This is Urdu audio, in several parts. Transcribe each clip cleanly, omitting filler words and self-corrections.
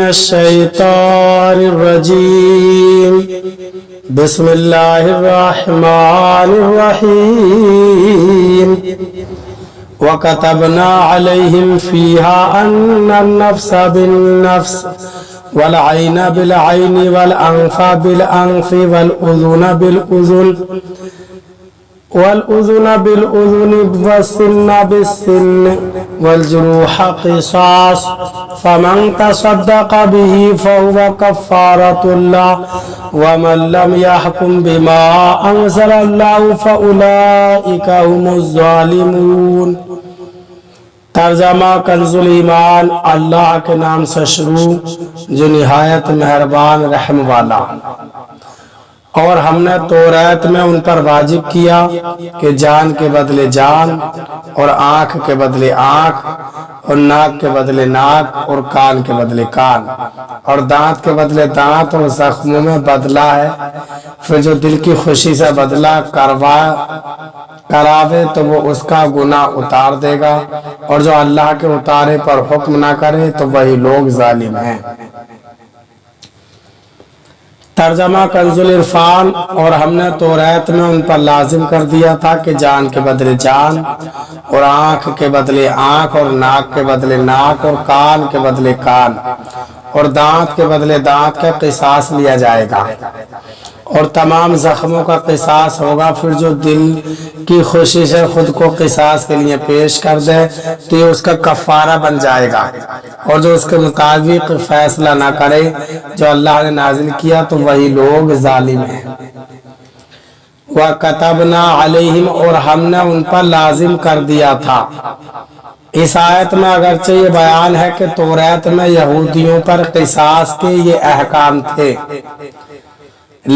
الشيطان الرجيم بسم الله الرحمن الرحيم وكتبنا عليهم فيها أن النفس بالنفس والعين بالعين والأنف بالأنف والأذن بالأذن والسن بالسن والجروح قصاص فمن تصدق به فهو كفارة الله ومن لم يحكم بما أنزل الله فأولئك هم الظالمون۔ ترجمہ کنزُل ایمان۔ اللہ کے نام سے شروع جو نہایت مہربان رحم والا۔ اور ہم نے توریت میں ان پر واجب کیا کہ جان کے بدلے جان اور آنکھ کے بدلے آنکھ اور ناک کے بدلے ناک اور کان کے بدلے کان اور دانت کے بدلے دانت اور زخموں میں بدلہ ہے۔ پھر جو دل کی خوشی سے بدلہ کراوے تو وہ اس کا گناہ اتار دے گا، اور جو اللہ کے اتارے پر حکم نہ کرے تو وہی لوگ ظالم ہیں۔ ترجمہ کنزُل عرفان۔ اور ہم نے توریت میں ان پر لازم کر دیا تھا کہ جان کے بدلے جان اور آنکھ کے بدلے آنکھ اور ناک کے بدلے ناک اور کان کے بدلے کان اور دانت کے بدلے دانت کا قصاص لیا جائے گا، اور تمام زخموں کا قصاص ہوگا۔ پھر جو دل کی خوشی سے خود کو قصاص کے لیے پیش کر دے تو یہ اس کا کفارہ بن جائے گا، اور جو اس کے مطابق فیصلہ نہ کرے جو اللہ نے نازل کیا تو وہی لوگ ظالم ہیں۔ وَكَتَبْنَا عَلَيْهِمْ۔ اور ہم نے ان پر لازم کر دیا تھا۔ اس آیت میں اگرچہ یہ بیان ہے کہ توریت میں یہودیوں پر قصاص کے یہ احکام تھے،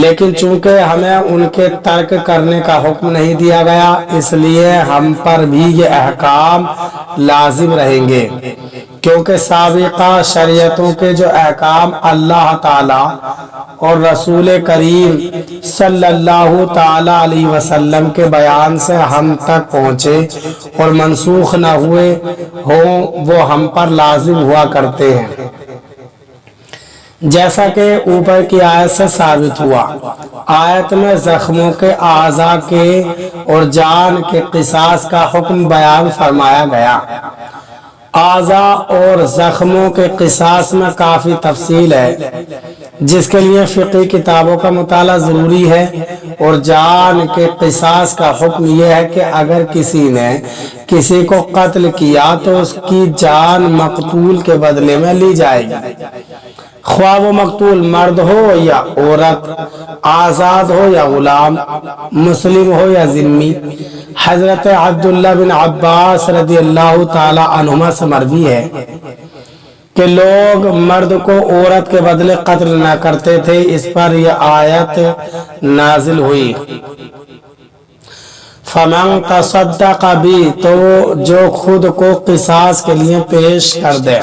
لیکن چونکہ ہمیں ان کے ترک کرنے کا حکم نہیں دیا گیا، اس لیے ہم پر بھی یہ احکام لازم رہیں گے، کیونکہ سابقہ شریعتوں کے جو احکام اللہ تعالی اور رسول کریم صلی اللہ تعالی علیہ وسلم کے بیان سے ہم تک پہنچے اور منسوخ نہ ہوئے ہوں وہ ہم پر لازم ہوا کرتے ہیں، جیسا کہ اوپر کی آیت سے ثابت ہوا۔ آیت میں زخموں کے اعضاء کے اور جان کے قصاص کا حکم بیان فرمایا گیا۔ اعضاء اور زخموں کے قصاص میں کافی تفصیل ہے، جس کے لیے فقہی کتابوں کا مطالعہ ضروری ہے، اور جان کے قصاص کا حکم یہ ہے کہ اگر کسی نے کسی کو قتل کیا تو اس کی جان مقتول کے بدلے میں لی جائے گی، خواہ وہ مقتول مرد ہو یا عورت، آزاد ہو یا غلام، مسلم ہو یا ذمہ۔ حضرت عبداللہ بن عباس رضی اللہ تعالی عنہما سے مروی ہے کہ لوگ مرد کو عورت کے بدلے قتل نہ کرتے تھے۔ اس پر یہ آیت نازل ہوئی، فَمَن تَصَدَّقَ بِهِ، تو جو خود کو قصاص کے لیے پیش کر دے،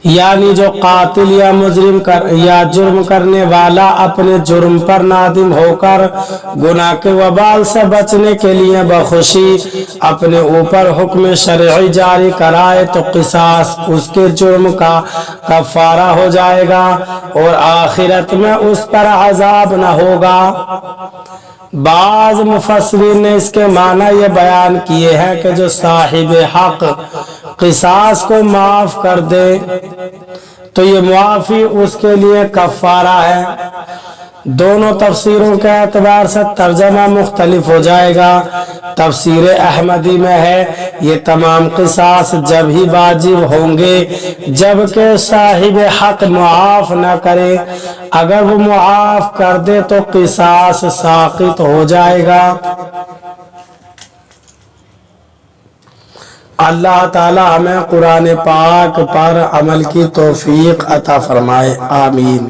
یعنی جو قاتل یا مجرم یا جرم کرنے والا اپنے جرم پر نادم ہو کر گناہ کے وبال سے بچنے کے لیے بخوشی اپنے اوپر حکم شرعی جاری کرائے تو قصاص اس کے جرم کا کفارہ ہو جائے گا، اور آخرت میں اس پر عذاب نہ ہوگا۔ بعض مفسرین نے اس کے معنی یہ بیان کیے ہیں کہ جو صاحب حق قصاص کو معاف کر دے تو یہ معافی اس کے لیے کفارہ ہے۔ دونوں تفسیروں کے اعتبار سے ترجمہ مختلف ہو جائے گا۔ تفسیر احمدی میں ہے یہ تمام قصاص جب ہی واجب ہوں گے جبکہ صاحب حق معاف نہ کرے، اگر وہ معاف کر دے تو قصاص ساقط ہو جائے گا۔ اللہ تعالی ہمیں قرآن پاک پر عمل کی توفیق عطا فرمائے، آمین۔